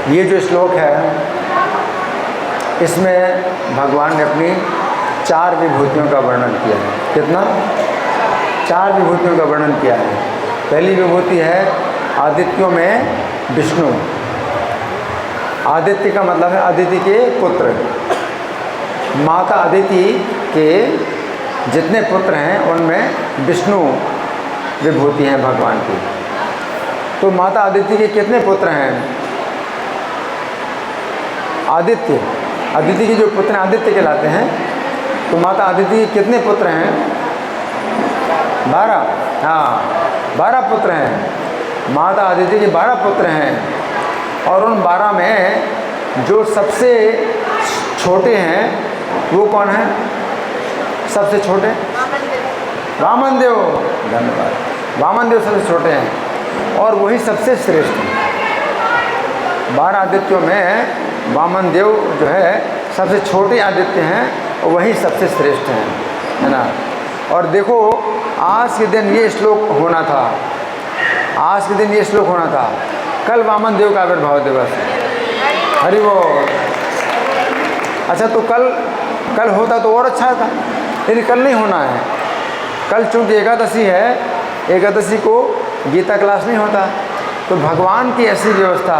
ये जो श्लोक है इसमें भगवान ने अपनी 4 विभूतियों का वर्णन किया है। कितना? 4 विभूतियों का वर्णन किया है। पहली विभूति है आदित्यों में विष्णु। आदित्य का मतलब है अदिति के पुत्र। माता अदिति के जितने पुत्र हैं उनमें विष्णु विभूति हैं भगवान की। तो माता अदिति के कितने पुत्र हैं? अदिति के जो पुत्र हैं आदित्य कहलाते हैं। तो माता अदिति के कितने पुत्र हैं? 12। हाँ, 12 पुत्र हैं। माता अदिति के 12 पुत्र हैं और उन 12 में जो सबसे छोटे हैं वो कौन है? सबसे छोटे वामन देव। धन्यवाद। वामन देव सबसे छोटे हैं और वही सबसे श्रेष्ठ हैं। 12 आदित्यों में वामन देव जो है सबसे छोटे आदित्य हैं और वही सबसे श्रेष्ठ हैं, है ना। और देखो आज के दिन ये श्लोक होना था, आज के दिन ये श्लोक होना था। कल वामन देव का आविर्भाव दिवस है। हरि बोल। अच्छा, तो कल होता तो और अच्छा था, लेकिन कल नहीं होना है। कल चूँकि एकादशी है, एकादशी को गीता क्लास नहीं होता। तो भगवान की ऐसी व्यवस्था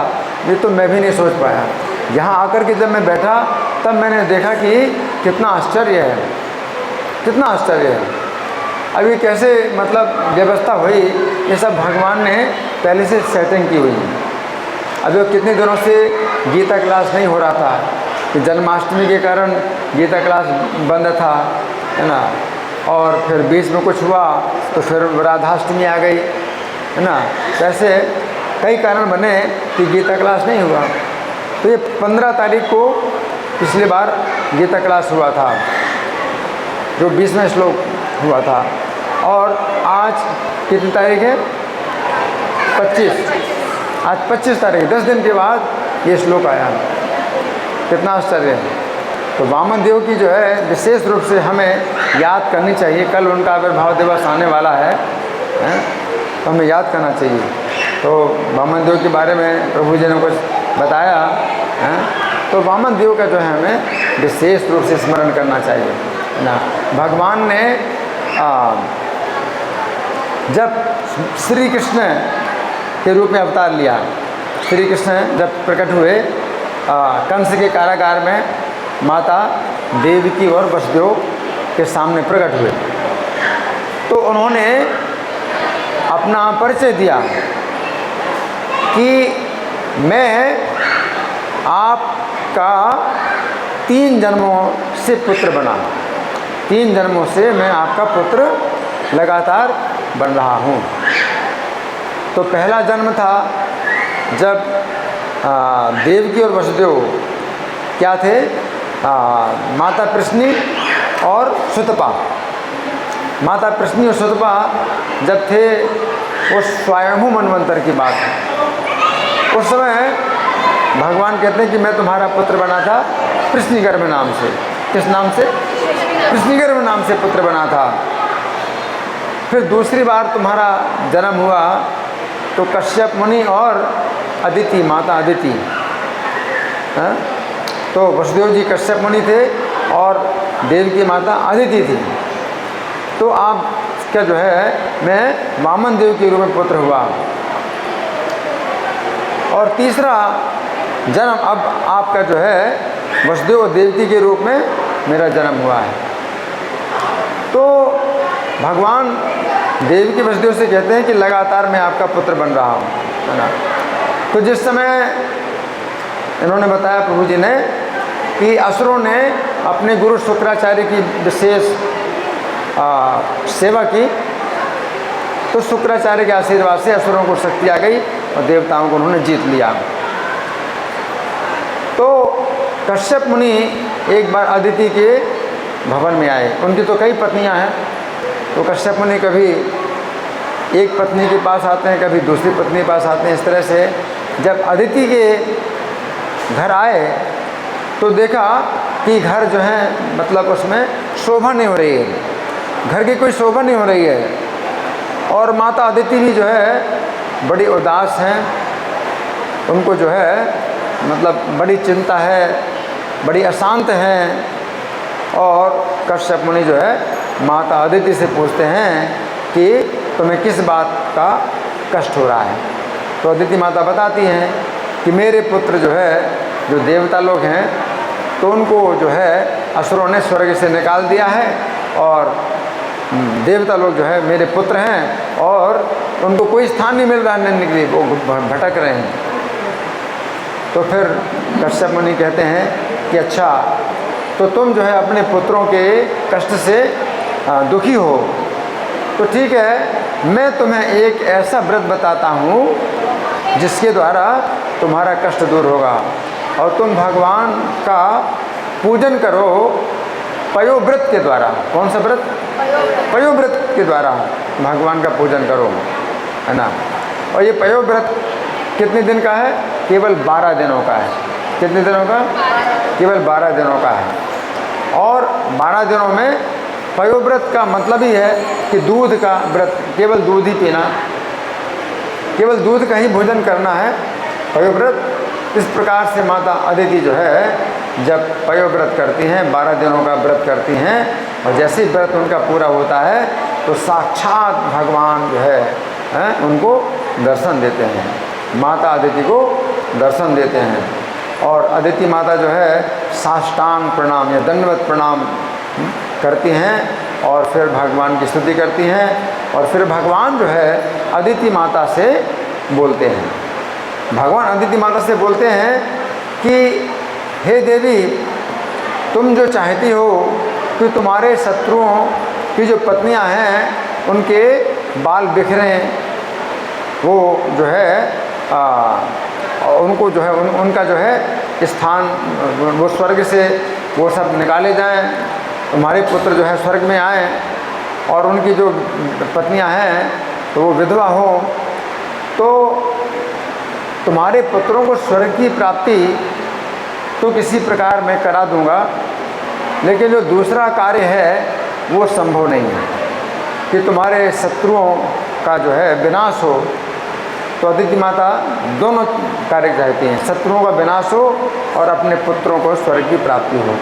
ये तो मैं भी नहीं सोच पाया। यहाँ आकर के जब मैं बैठा तब मैंने देखा कि कितना आश्चर्य है, कितना आश्चर्य है। अब ये कैसे मतलब व्यवस्था हुई, ये सब भगवान ने पहले से सेटिंग की हुई है। अभी कितने दिनों से गीता क्लास नहीं हो रहा था कि जन्माष्टमी के कारण गीता क्लास बंद था, है ना। और फिर बीच में कुछ हुआ तो फिर राधाष्टमी आ गई, है ना। वैसे कई कारण बने कि गीता क्लास नहीं हुआ। तो ये 15 तारीख को पिछली बार गीता क्लास हुआ था, जो 20वां श्लोक हुआ था। और आज कितनी तारीख है? 25। आज 25 तारीख, 10 दिन के बाद ये श्लोक आया। कितना आश्चर्य है। तो वामन देव की जो है विशेष रूप से हमें याद करनी चाहिए। कल उनका आविर्भाव दिवस आने वाला है, तो हमें याद करना चाहिए। तो वामन देव के बारे में प्रभु जी ने कुछ बताया है, तो वामन देव का जो है हमें विशेष रूप से स्मरण करना चाहिए ना। भगवान ने जब श्री कृष्ण के रूप में अवतार लिया, श्री कृष्ण जब प्रकट हुए कंस के कारागार में, माता देवकी और वसुदेव के सामने प्रकट हुए, तो उन्होंने अपना परिचय दिया कि मैं आपका 3 जन्मों से पुत्र बना, 3 जन्मों से मैं आपका पुत्र लगातार बन रहा हूँ। तो पहला जन्म था जब देवकी और वसुदेव क्या थे? माता प्रश्नि और सुतपा। माता प्रश्नि और सुतपा जब थे, वो स्वयंभू मनवंतर की बात है। उस समय भगवान कहते हैं कि मैं तुम्हारा पुत्र बना था प्रश्निगर्भ नाम से। किस नाम से? प्रश्निगर्भ नाम से पुत्र बना था। फिर दूसरी बार तुम्हारा जन्म हुआ तो कश्यप मुनि और अदिति, माता अदिति, हाँ? तो वसुदेव जी कश्यप मुनि थे और देव की माता अदिति थी। तो आप क्या जो है मैं वामन देव के रूप में पुत्र हुआ। और तीसरा जन्म अब आपका जो है वसुदेव और देवकी के रूप में मेरा जन्म हुआ है। तो भगवान देवकी वसुदेव से कहते हैं कि लगातार मैं आपका पुत्र बन रहा हूँ, है ना। तो जिस समय इन्होंने बताया प्रभु जी ने कि असुरों ने अपने गुरु शुक्राचार्य की विशेष सेवा की, तो शुक्राचार्य के आशीर्वाद से असुरों को शक्ति आ गई और देवताओं को उन्होंने जीत लिया। तो कश्यप मुनि एक बार अदिति के भवन में आए। उनकी तो कई पत्नियां हैं, तो कश्यप मुनि कभी एक पत्नी के पास आते हैं, कभी दूसरी पत्नी के पास आते हैं। इस तरह से जब अदिति के घर आए तो देखा कि घर जो है मतलब उसमें शोभा नहीं हो रही है, घर की कोई शोभा नहीं हो रही है। और माता अदिति भी जो है बड़ी उदास हैं, उनको जो है मतलब बड़ी चिंता है, बड़ी अशांत हैं। और कश्यप मुनि जो है माता अदिति से पूछते हैं कि तुम्हें किस बात का कष्ट हो रहा है। तो अदिति माता बताती हैं कि मेरे पुत्र जो है, जो देवता लोग हैं, तो उनको जो है असुरों ने स्वर्ग से निकाल दिया है, और देवता लोग जो है मेरे पुत्र हैं, और उनको कोई स्थान नहीं मिल रहा है रहने के लिए, वो भटक रहे हैं। तो फिर कश्यप मुनि कहते हैं कि अच्छा, तो तुम जो है अपने पुत्रों के कष्ट से दुखी हो, तो ठीक है, मैं तुम्हें एक ऐसा व्रत बताता हूँ जिसके द्वारा तुम्हारा कष्ट दूर होगा, और तुम भगवान का पूजन करो पयोव्रत के द्वारा। कौन सा व्रत? पयोव्रत के द्वारा भगवान का पूजन करो, है ना। और ये पयोव्रत कितने दिन का है? केवल 12 दिनों का है। कितने दिनों का? केवल 12 दिनों का है। और 12 दिनों में पयोव्रत का मतलब ही है कि दूध का व्रत, केवल दूध ही पीना, केवल दूध का ही भोजन करना है, पयोव्रत। इस प्रकार से माता अदिति जो है जब पयोव्रत करती हैं, 12 दिनों का व्रत करती हैं, और जैसे ही व्रत उनका पूरा होता है तो साक्षात भगवान जो है उनको दर्शन देते हैं, माता अदिति को दर्शन देते हैं। और अदिति माता जो है साष्टांग प्रणाम या दंडवत प्रणाम करती हैं, और फिर भगवान की स्तुति करती हैं, और फिर भगवान जो है अदिति माता से बोलते हैं। भगवान अदिति माता से बोलते हैं कि हे देवी, तुम जो चाहती हो कि तुम्हारे शत्रुओं की जो पत्नियां हैं उनके बाल बिखरें, वो जो है उनको जो है उनका जो है स्थान, वो स्वर्ग से वो सब निकाले जाएं, तुम्हारे पुत्र जो है स्वर्ग में आएँ, और उनकी जो पत्नियां हैं तो वो विधवा हो, तो तुम्हारे पुत्रों को स्वर्ग की प्राप्ति तो किसी प्रकार मैं करा दूंगा, लेकिन जो दूसरा कार्य है वो संभव नहीं है कि तुम्हारे शत्रुओं का जो है विनाश हो। तो अदिति माता दोनों कार्य चाहती हैं, शत्रुओं का विनाश हो और अपने पुत्रों को स्वर्ग की प्राप्ति हो।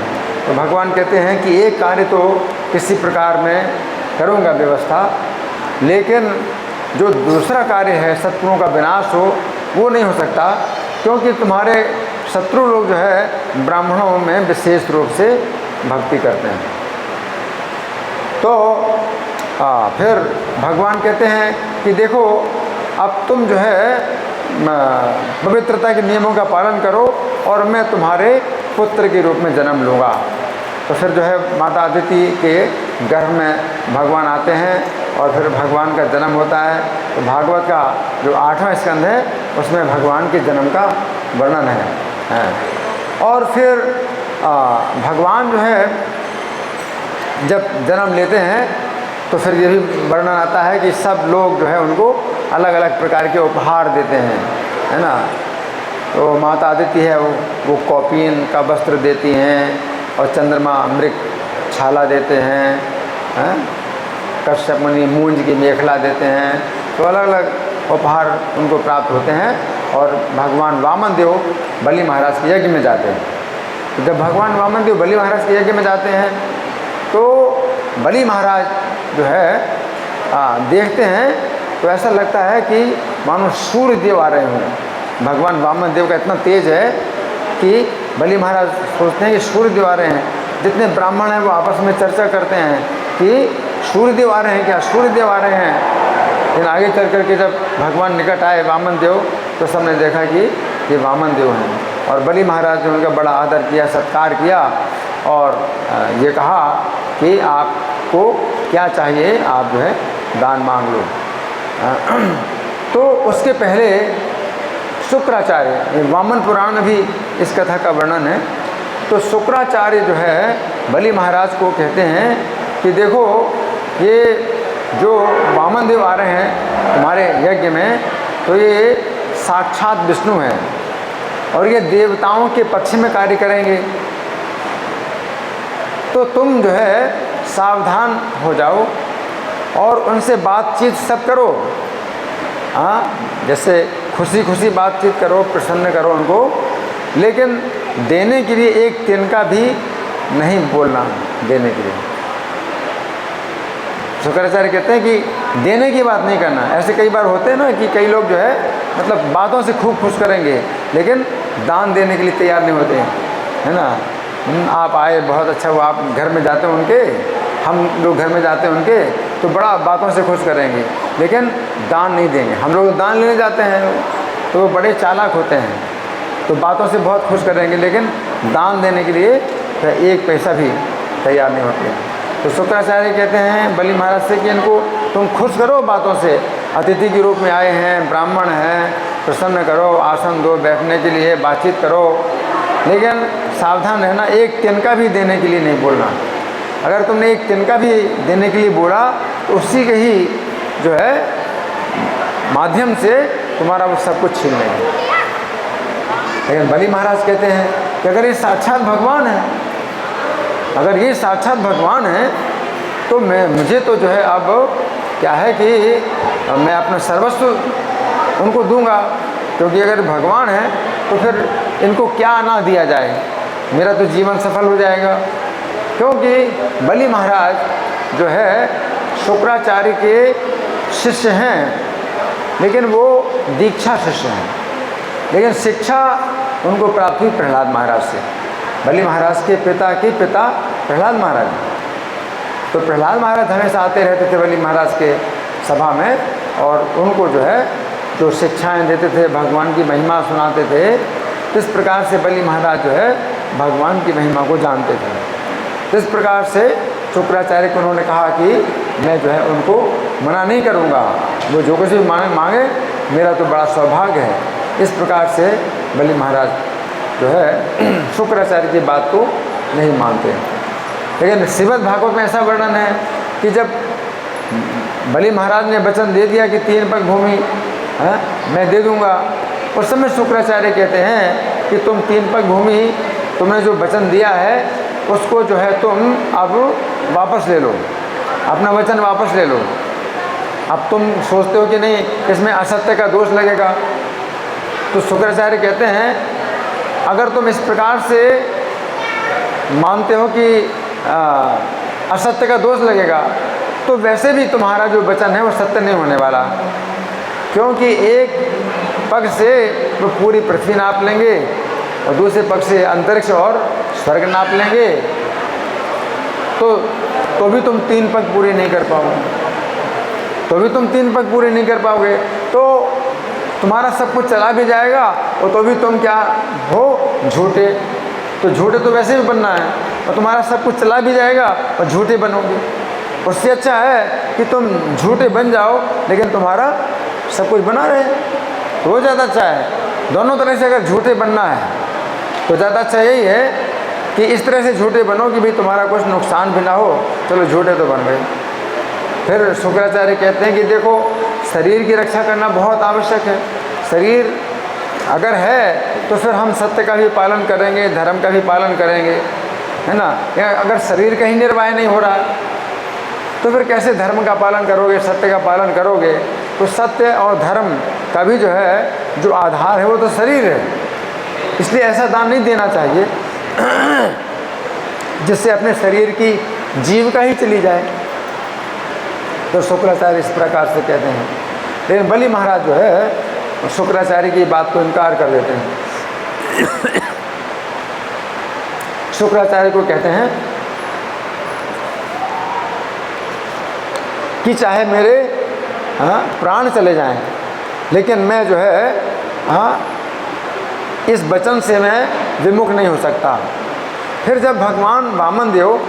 तो भगवान कहते हैं कि एक कार्य तो किसी प्रकार मैं करूँगा व्यवस्था, लेकिन जो दूसरा कार्य है शत्रुओं का विनाश हो वो नहीं हो सकता, क्योंकि तुम्हारे शत्रु लोग जो है ब्राह्मणों में विशेष रूप से भक्ति करते हैं। तो फिर भगवान कहते हैं कि देखो, अब तुम जो है पवित्रता के नियमों का पालन करो और मैं तुम्हारे पुत्र के रूप में जन्म लूँगा। तो फिर जो है माता अदिति के गर्भ में भगवान आते हैं और फिर भगवान का जन्म होता है। तो भागवत का जो 8वां स्कंध है उसमें भगवान के जन्म का वर्णन है। और फिर भगवान जो है जब जन्म लेते हैं तो फिर ये भी वर्णन आता है कि सब लोग जो है उनको अलग अलग प्रकार के उपहार देते हैं, है ना। तो माता अदिति है वो कौपीन का वस्त्र देती हैं और चंद्रमा मृग छाला देते हैं, कश्यप मुनि मूंज की मेखला देते हैं। तो अलग अलग उपहार उनको प्राप्त होते हैं। और भगवान वामन देव बलि महाराज के यज्ञ में जाते हैं। तो जब भगवान वामन देव बलि महाराज के यज्ञ में जाते हैं तो बलि महाराज जो है देखते हैं तो ऐसा लगता है कि मानो सूर्य देव आ रहे हों। भगवान वामन देव का इतना तेज है कि बलि महाराज सोचते हैं कि सूर्य देव आ रहे हैं। जितने ब्राह्मण हैं वो आपस में चर्चा करते हैं कि सूर्य देव आ रहे हैं क्या, सूर्य देव आ रहे हैं। लेकिन आगे चल करके जब भगवान निकट आए वामन देव तो सबने देखा कि ये वामन देव हैं। और बलि महाराज ने उनका बड़ा आदर किया, सत्कार किया और ये कहा कि आपको क्या चाहिए, आप जो है दान मांग लो। तो उसके पहले शुक्राचार्य, वामन पुराण में भी इस कथा का वर्णन है। तो शुक्राचार्य जो है बलि महाराज को कहते हैं कि देखो, ये जो वामन देव आ रहे हैं तुम्हारे यज्ञ में, तो ये साक्षात विष्णु हैं और ये देवताओं के पक्ष में कार्य करेंगे। तो तुम जो है सावधान हो जाओ और उनसे बातचीत सब करो। हाँ, जैसे खुशी खुशी बातचीत करो, प्रसन्न करो उनको, लेकिन देने के लिए एक तिनका भी नहीं बोलना देने के लिए। शुक्राचार्य कहते हैं कि देने की बात नहीं करना। ऐसे कई बार होते हैं ना कि कई लोग जो है मतलब बातों से खूब खुश करेंगे लेकिन दान देने के लिए तैयार नहीं होते हैं, है ना। आप आए, बहुत अच्छा हुआ, आप घर में जाते हैं उनके, हम लोग घर में जाते हैं उनके तो बड़ा बातों से खुश करेंगे लेकिन दान नहीं देंगे। हम लोग दान लेने जाते हैं तो वो बड़े चालाक होते हैं, तो बातों से बहुत खुश करेंगे लेकिन दान देने के लिए तो एक पैसा भी तैयार नहीं होते। तो शुक्राचार्य कहते हैं बलि महाराज से कि इनको तुम खुश करो बातों से, अतिथि के रूप में आए हैं, ब्राह्मण हैं, प्रसन्न करो, आसन दो बैठने के लिए, बातचीत करो, लेकिन सावधान रहना, एक तिनका भी देने के लिए नहीं बोलना। अगर तुमने एक तिनका भी देने के लिए बोला तो उसी के ही जो है माध्यम से तुम्हारा वो सब कुछ छीन लेंगे। लेकिन बलि महाराज कहते हैं कि अगर ये साक्षात भगवान है, अगर ये साक्षात भगवान है तो मुझे तो जो है अब क्या है कि मैं अपना सर्वस्व उनको दूंगा, क्योंकि अगर भगवान है तो फिर इनको क्या ना दिया जाए, मेरा तो जीवन सफल हो जाएगा। क्योंकि बलि महाराज जो है शुक्राचार्य के शिष्य हैं, लेकिन वो दीक्षा शिष्य हैं, लेकिन शिक्षा उनको प्राप्त हुई प्रहलाद महाराज से। बलि महाराज के पिता के पिता प्रहलाद महाराज, तो प्रहलाद महाराज हमेशा आते रहते थे बलि महाराज के सभा में और उनको जो है जो शिक्षाएं देते थे, भगवान की महिमा सुनाते थे। इस प्रकार से बलि महाराज जो है भगवान की महिमा को जानते थे। इस प्रकार से शुक्राचार्य को उन्होंने कहा कि मैं जो है उनको मना नहीं करूँगा, वो जो कुछ भी मांगे मेरा तो बड़ा सौभाग्य है। इस प्रकार से बलि महाराज जो है शुक्राचार्य की बात को नहीं मानते। लेकिन श्रीमद् भागवत में ऐसा वर्णन है कि जब बलि महाराज ने वचन दे दिया कि 3 पग भूमि मैं दे दूंगा, उस समय शुक्राचार्य कहते हैं कि तुम 3 पग भूमि तुमने जो वचन दिया है उसको जो है तुम अब वापस ले लो, अपना वचन वापस ले लो। अब तुम सोचते हो कि नहीं इसमें असत्य का दोष लगेगा, तो शुक्राचार्य कहते हैं अगर तुम इस प्रकार से मानते हो कि असत्य का दोष लगेगा तो वैसे भी तुम्हारा जो वचन है वो सत्य नहीं होने वाला, क्योंकि एक पग से वो पूरी पृथ्वी नाप लेंगे और दूसरे पग से अंतरिक्ष और स्वर्ग नाप लेंगे, तो भी तुम 3 पग पूरे नहीं कर पाओगे, तो भी तुम 3 पग पूरे नहीं कर पाओगे, तो तुम्हारा सब कुछ चला भी जाएगा और तो भी तुम क्या हो झूठे, तो झूठे तो वैसे भी बनना है और तुम्हारा सब कुछ चला भी जाएगा और झूठे बनोगे। उससे अच्छा है कि तुम झूठे बन जाओ लेकिन तुम्हारा सब कुछ बना रहे, तो वो ज़्यादा अच्छा है। दोनों तरह से अगर झूठे बनना है तो ज़्यादा अच्छा यही है कि इस तरह से झूठे बनो कि भाई तुम्हारा कुछ नुकसान भी ना हो, चलो झूठे तो बन गए। फिर शुक्राचार्य कहते हैं कि देखो शरीर की रक्षा करना बहुत आवश्यक है। शरीर अगर है तो फिर हम सत्य का भी पालन करेंगे, धर्म का भी पालन करेंगे, है ना। अगर शरीर का ही निर्वाह नहीं हो रहा तो फिर कैसे धर्म का पालन करोगे, सत्य का पालन करोगे। तो सत्य और धर्म का भी जो है जो आधार है वो तो शरीर है, इसलिए ऐसा दान नहीं देना चाहिए जिससे अपने शरीर की जीविका ही चली जाए। तो शुक्राचार्य इस प्रकार से कहते हैं, लेकिन बलि महाराज जो है शुक्राचार्य की बात को इनकार कर देते हैं। शुक्राचार्य को कहते हैं कि चाहे मेरे प्राण चले जाएं, लेकिन मैं जो है इस वचन से मैं विमुख नहीं हो सकता। फिर जब भगवान वामन देव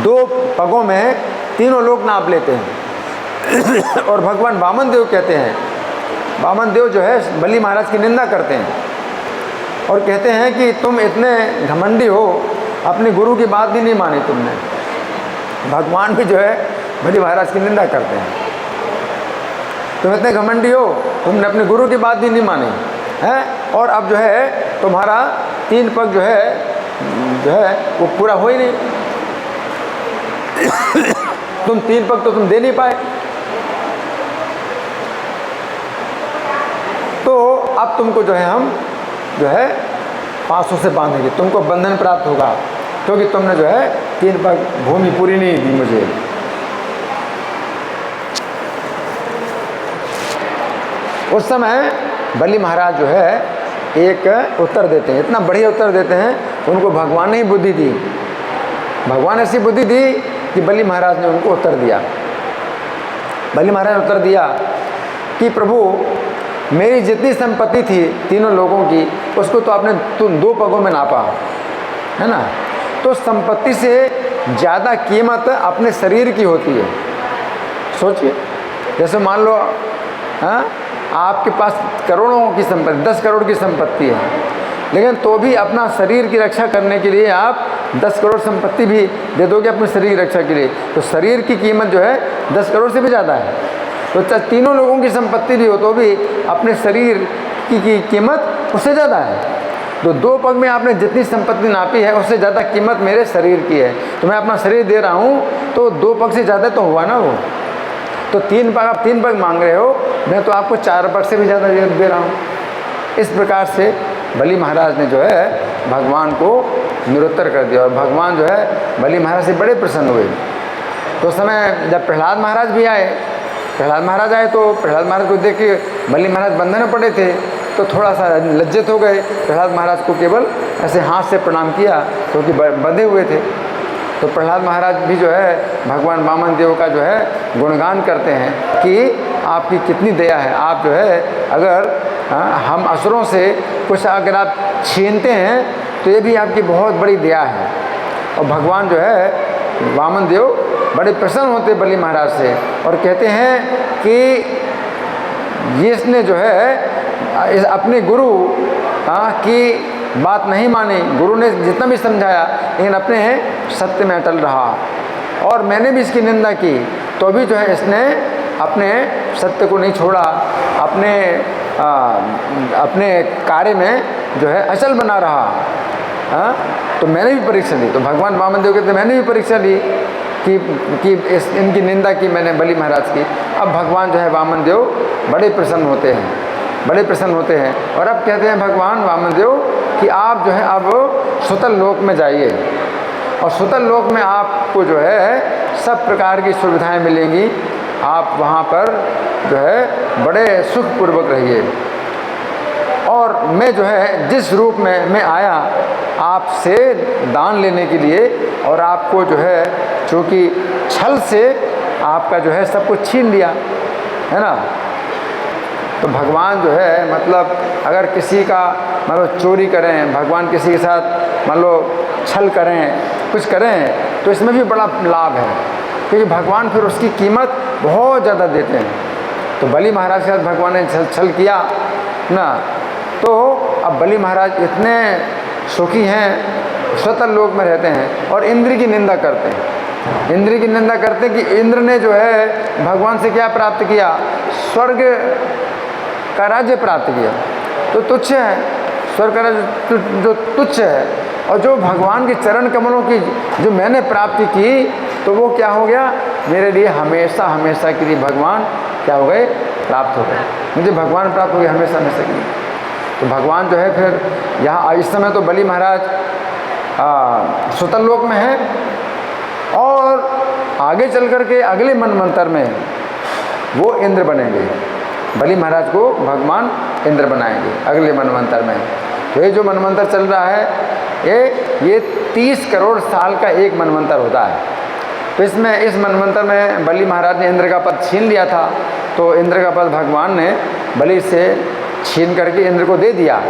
2 पगों में तीनों लोग नाप लेते हैं और भगवान वामन देव कहते हैं, वामन देव जो है बलि महाराज की निंदा करते हैं और कहते हैं कि तुम इतने घमंडी हो, अपने गुरु की बात भी नहीं मानी तुमने। भगवान भी जो है बलि महाराज की निंदा करते हैं, तुम इतने घमंडी हो, तुमने अपने गुरु की बात भी नहीं मानी है, और अब जो है तुम्हारा 3 पग जो है वो पूरा हो ही नहीं, तुम 3 पग तो तुम दे नहीं पाए, तो अब तुमको जो है हम जो है पाँवों से बांधेगी, तुमको बंधन प्राप्त होगा, क्योंकि तुमने जो है 3 पग भूमि पूरी नहीं दी मुझे। उस समय बलि महाराज जो है एक उत्तर देते हैं, इतना बढ़िया उत्तर देते हैं, उनको भगवान ने ही बुद्धि दी, भगवान ने ऐसी बुद्धि दी कि बलि महाराज ने उनको उत्तर दिया। बलि महाराज ने उत्तर दिया कि प्रभु, मेरी जितनी संपत्ति थी तीनों लोगों की, उसको तो आपने 2 पगों में नापा, है ना, तो संपत्ति से ज़्यादा कीमत अपने शरीर की होती है। सोचिए, जैसे मान लो हाँ, आपके पास करोड़ों की संपत्ति, 10 करोड़ की संपत्ति है, लेकिन तो भी अपना शरीर की रक्षा करने के लिए आप 10 करोड़ संपत्ति भी दे दोगे अपने शरीर की रक्षा के लिए, तो शरीर की कीमत जो है 10 करोड़ से भी ज़्यादा है। तो तीनों लोगों की संपत्ति भी हो तो भी अपने शरीर की कीमत उससे ज़्यादा है। तो 2 पग में आपने जितनी संपत्ति नापी है उससे ज़्यादा कीमत मेरे शरीर की है, तो मैं अपना शरीर दे रहा हूँ, तो 2 पग से ज़्यादा तो हुआ ना वो। तो 3 पग, आप 3 पग मांग रहे हो, मैं तो आपको 4 पग से भी ज़्यादा दे रहा हूँ। इस प्रकार से बलि महाराज ने जो है भगवान को निरुत्तर कर दिया, और भगवान जो है बलि महाराज से बड़े प्रसन्न हुए। तो उस समय जब प्रहलाद महाराज भी आए, प्रहलाद महाराज आए तो प्रहलाद महाराज को देख के बलि महाराज बंधन में पड़े थे, तो थोड़ा सा लज्जित हो गए। प्रहलाद महाराज को केवल ऐसे हाथ से प्रणाम किया, क्योंकि बंधे हुए थे। तो प्रहलाद महाराज भी जो है भगवान वामन देव का जो है गुणगान करते हैं कि आपकी कितनी दया है, आप जो है अगर हम असुरों से कुछ अगर आप छीनते हैं तो ये भी आपकी बहुत बड़ी दया है। और भगवान जो है वामन देव बड़े प्रसन्न होते बलि महाराज से, और कहते हैं कि इसने जो है अपने गुरु की बात नहीं मानी, गुरु ने जितना भी समझाया लेकिन अपने सत्य में अटल रहा, और मैंने भी इसकी निंदा की तो भी जो है इसने अपने सत्य को नहीं छोड़ा, अपने कार्य में जो है अचल बना रहा। तो मैंने भी परीक्षा ली, तो भगवान वामन देव कहते मैंने भी परीक्षा ली कि इनकी निंदा की मैंने बलि महाराज की। अब भगवान जो है वामन देव बड़े प्रसन्न होते हैं, बड़े प्रसन्न होते हैं, और अब कहते हैं भगवान वामन देव कि आप जो है अब सुतल लोक में जाइए, और सुतल लोक में आपको जो है सब प्रकार की सुविधाएं मिलेंगी, आप वहाँ पर जो है बड़े सुखपूर्वक रहिए। और मैं जो है जिस रूप में मैं आया आपसे दान लेने के लिए, और आपको जो है चूँकि छल से आपका जो है सब कुछ छीन लिया, है ना। तो भगवान जो है मतलब अगर किसी का मान लो चोरी करें, भगवान किसी के साथ मान लो छल करें, कुछ करें, तो इसमें भी बड़ा लाभ है, क्योंकि भगवान फिर उसकी कीमत बहुत ज़्यादा देते हैं। तो बलि महाराज के साथ भगवान ने छल किया ना, तो अब बलि महाराज इतने सुखी हैं, स्वतल लोक में रहते हैं, और इंद्र की निंदा करते हैं। इंद्र की निंदा करते हैं कि इंद्र ने जो है भगवान से क्या प्राप्त किया, स्वर्ग का राज्य प्राप्त किया, तो तुच्छ है, स्वर्ग का राज्य जो तुच्छ है, और जो भगवान के चरण कमलों की जो मैंने प्राप्ति की, तो वो क्या हो गया मेरे लिए हमेशा हमेशा के लिए भगवान क्या हो गए, प्राप्त हो गए, मुझे भगवान प्राप्त हो गए हमेशा हमेशा के लिए। तो भगवान जो है फिर यहाँ इस समय तो बलि महाराज सुतल लोक में है, और आगे चल कर के अगले मनवंतर में वो इंद्र बनेंगे, बलि महाराज को भगवान इंद्र बनाएंगे अगले मनवंतर में। तो ये जो मनवंतर चल रहा है ये 30 करोड़ साल का एक मनवंतर होता है। तो इसमें इस मनवंतर में बलि महाराज ने इंद्र का पद छीन लिया था, तो इंद्र का पद भगवान ने बलि से छीन करके इंद्र को दे दिया,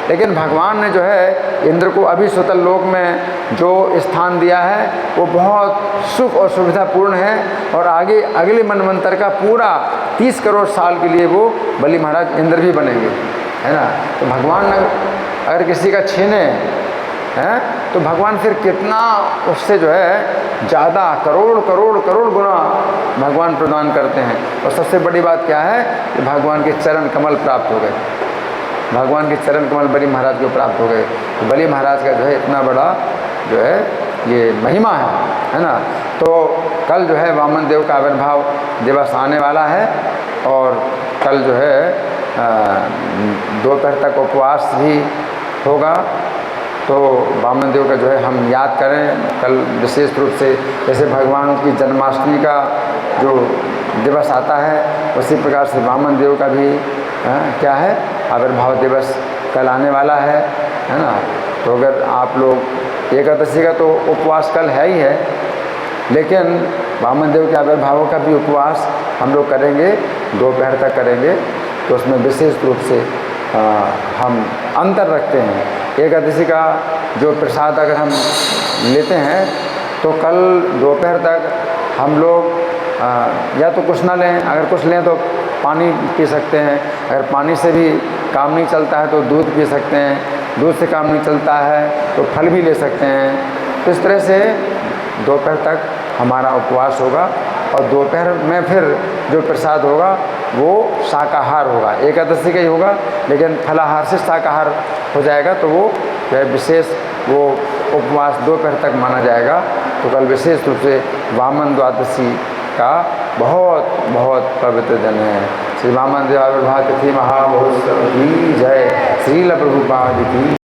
लेकिन भगवान ने जो है इंद्र को अभी सुतल लोक में जो स्थान दिया है वो बहुत सुख और सुविधापूर्ण है, और आगे अगले मनवंतर का पूरा 30 करोड़ साल के लिए वो बलि महाराज इंद्र भी बनेंगे, है ना। तो भगवान अगर किसी का छीने हैं तो भगवान फिर कितना उससे जो है ज़्यादा करोड़ करोड़ करोड़ गुना भगवान प्रदान करते हैं। और सबसे बड़ी बात क्या है कि भगवान के चरण कमल प्राप्त हो गए, भगवान के चरण कमल बलि महाराज को प्राप्त हो गए। तो बलि महाराज का जो है इतना बड़ा जो है ये महिमा है ना। तो कल जो है वामन देव का आविर्भाव दिवस आने वाला है, और कल जो है दोपहर तक उपवास भी होगा तो वामन देव का जो है हम याद करें कल विशेष रूप से। जैसे भगवान की जन्माष्टमी का जो दिवस आता है उसी प्रकार से वामन देव का भी क्या है आविर्भाव दिवस कल आने वाला है ना। तो अगर आप लोग एकादशी का तो उपवास कल है ही है, लेकिन वामन देव के आविर्भाव का भी उपवास हम लोग करेंगे, दोपहर तक करेंगे। तो उसमें विशेष रूप से हम अंतर रखते हैं। एकादशी का जो प्रसाद अगर हम लेते हैं तो कल दोपहर तक हम लोग या तो कुछ ना लें, अगर कुछ लें तो पानी पी सकते हैं। अगर पानी से भी काम नहीं चलता है तो दूध पी सकते हैं, दूध से काम नहीं चलता है तो फल भी ले सकते हैं। तो इस तरह से दोपहर तक हमारा उपवास होगा और दोपहर में फिर जो प्रसाद होगा वो शाकाहार होगा। एकादशी का ही होगा लेकिन फलाहार से शाकाहार हो जाएगा, तो वो विशेष वो उपवास दोपहर तक माना जाएगा। तो कल विशेष रूप से वामन द्वादशी का बहुत बहुत पवित्र दिन है। श्री वामन देव आविर्भाव तिथि महामहोत्सव की जय। श्रील प्रभुपाद की